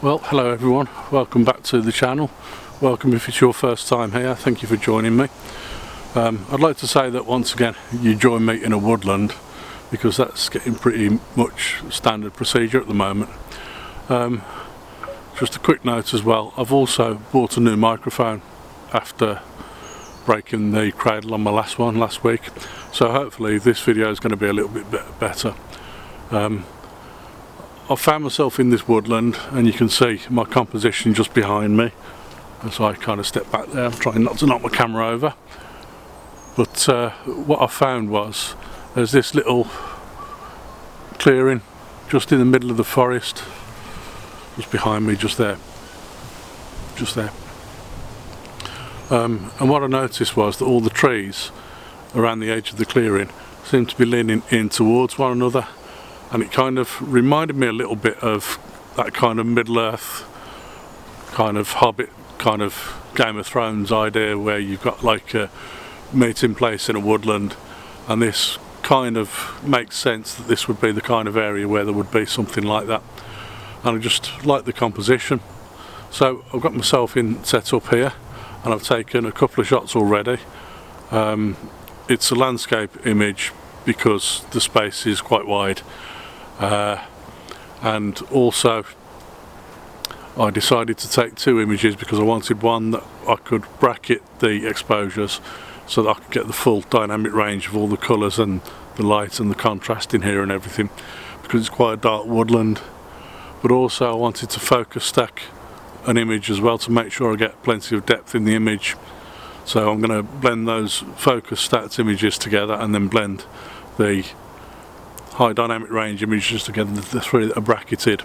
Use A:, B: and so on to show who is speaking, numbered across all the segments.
A: Well, hello everyone, welcome back to the channel. Welcome if it's your first time here, thank you for joining me. I'd like to say that once again you join me in a woodland, because that's getting pretty much standard procedure at the moment. Just a quick note as well, I've also bought a new microphone after breaking the cradle on my last one last week, so hopefully this video is going to be a little bit better. I've found myself in this woodland and you can see my composition just behind me as I kind of step back there. I'm trying not to knock my camera over, but what I found was there's this little clearing just in the middle of the forest, just behind me, just there. And what I noticed was that all the trees around the edge of the clearing seem to be leaning in towards one another, and it kind of reminded me a little bit of that kind of Middle-earth kind of Hobbit kind of Game of Thrones idea, where you've got like a meeting place in a woodland, and this kind of makes sense that this would be the kind of area where there would be something like that, and I just like the composition. So I've got myself set up here and I've taken a couple of shots already. It's a landscape image because the space is quite wide. And also I decided to take two images because I wanted one that I could bracket the exposures so that I could get the full dynamic range of all the colours and the light and the contrast in here and everything, because it's quite a dark woodland. But also I wanted to focus stack an image as well to make sure I get plenty of depth in the image. So I'm going to blend those focus stacked images together and then blend the high dynamic range images together, the three that are bracketed,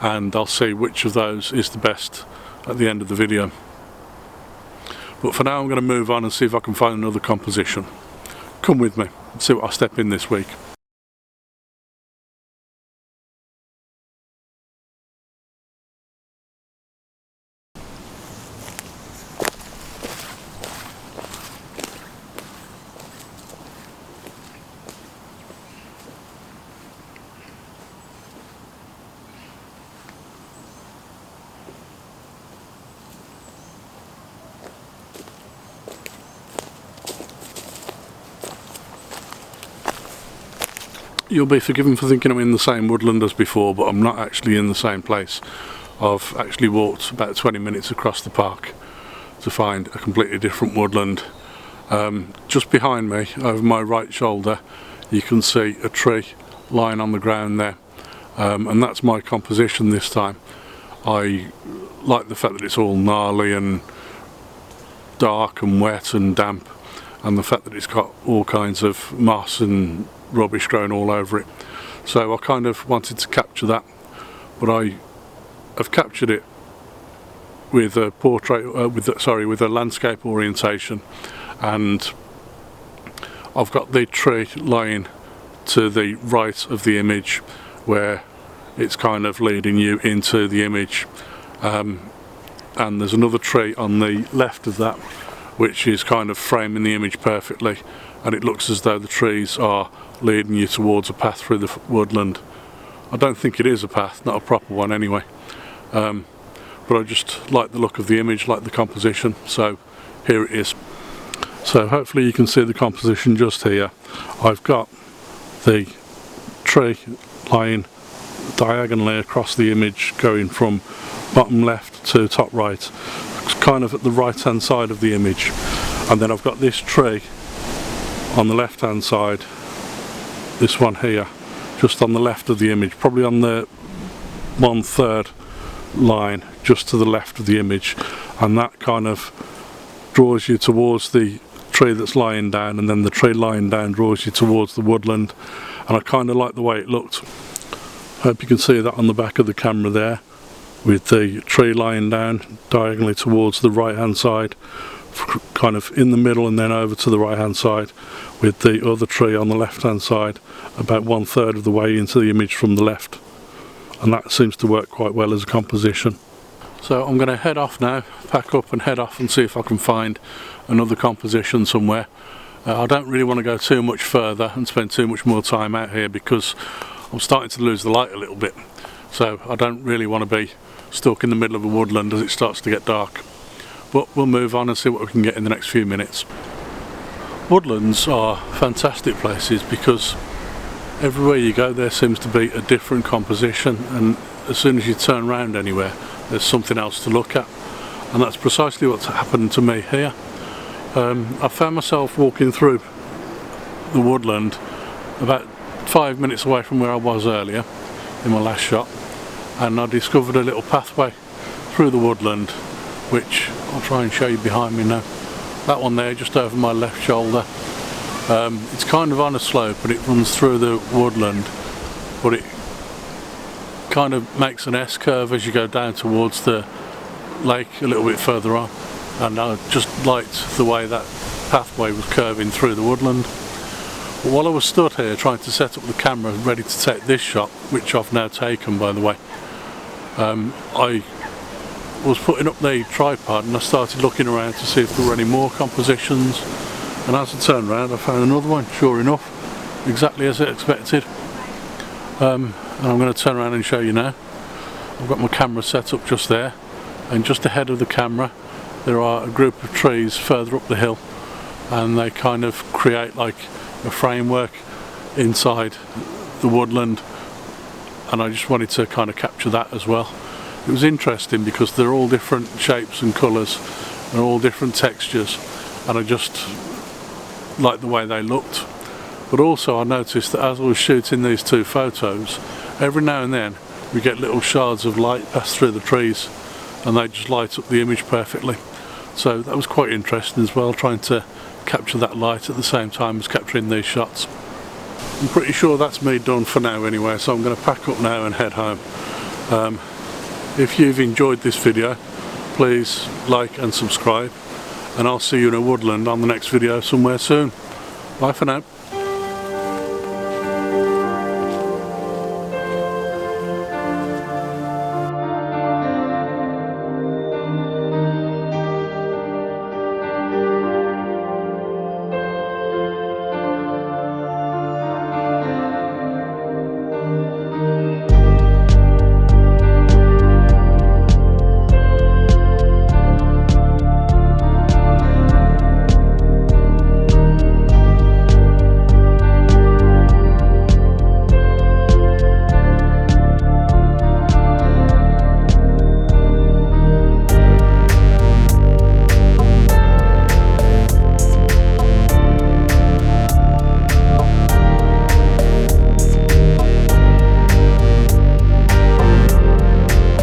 A: and I'll see which of those is the best at the end of the video. But for now I'm going to move on and see if I can find another composition. Come with me and see what I step in this week. You'll be forgiven for thinking I'm in the same woodland as before, but I'm not actually in the same place. I've actually walked about 20 minutes across the park to find a completely different woodland. Just behind me, over my right shoulder, you can see a tree lying on the ground there, and that's my composition this time. I like the fact that it's all gnarly and dark and wet and damp, and the fact that it's got all kinds of moss and rubbish growing all over it. So I kind of wanted to capture that, but I have captured it with a portrait, with a landscape orientation, and I've got the tree lying to the right of the image where it's kind of leading you into the image, and there's another tree on the left of that which is kind of framing the image perfectly, and it looks as though the trees are leading you towards a path through the woodland. I don't think it is a path, not a proper one anyway, but I just like the look of the image, like the composition, so here it is. So hopefully you can see the composition just here. I've got the tree lying diagonally across the image, going from bottom left to top right, kind of at the right hand side of the image, and then I've got this tree on the left hand side, this one here, just on the left of the image, probably on the 1/3 line just to the left of the image, and that kind of draws you towards the tree that's lying down, and then the tree lying down draws you towards the woodland, and I kind of like the way it looked. Hope you can see that on the back of the camera there, with the tree lying down diagonally towards the right hand side, kind of in the middle and then over to the right hand side, with the other tree on the left hand side about 1/3 of the way into the image from the left, and that seems to work quite well as a composition. So I'm going to head off now, pack up and head off and see if I can find another composition somewhere. I don't really want to go too much further and spend too much more time out here because I'm starting to lose the light a little bit. so I don't really want to be stuck in the middle of a woodland as it starts to get dark. But we'll move on and see what we can get in the next few minutes. Woodlands are fantastic places because everywhere you go there seems to be a different composition, and as soon as you turn around anywhere there's something else to look at, and that's precisely what's happened to me here. I found myself walking through the woodland about 5 minutes away from where I was earlier in my last shot, and I discovered a little pathway through the woodland, which I'll try and show you behind me now. That one there just over my left shoulder. It's kind of on a slope and it runs through the woodland, but it kind of makes an S-curve as you go down towards the lake a little bit further on, and I just liked the way that pathway was curving through the woodland. But while I was stood here trying to set up the camera ready to take this shot, which I've now taken by the way, I was putting up the tripod and I started looking around to see if there were any more compositions, and as I turned around I found another one, sure enough, exactly as I expected. And I'm going to turn around and show you now. I've got my camera set up just there, and just ahead of the camera there are a group of trees further up the hill, and they kind of create like a framework inside the woodland, and I just wanted to kind of capture that as well. It was interesting because they're all different shapes and colours and all different textures, and I just liked the way they looked. But also I noticed that as I was shooting these two photos, every now and then we get little shards of light pass through the trees and they just light up the image perfectly. So that was quite interesting as well, trying to capture that light at the same time as capturing these shots. I'm pretty sure that's me done for now anyway, so I'm going to pack up now and head home. If you've enjoyed this video, please like and subscribe, and I'll see you in a woodland on the next video somewhere soon. Bye for now.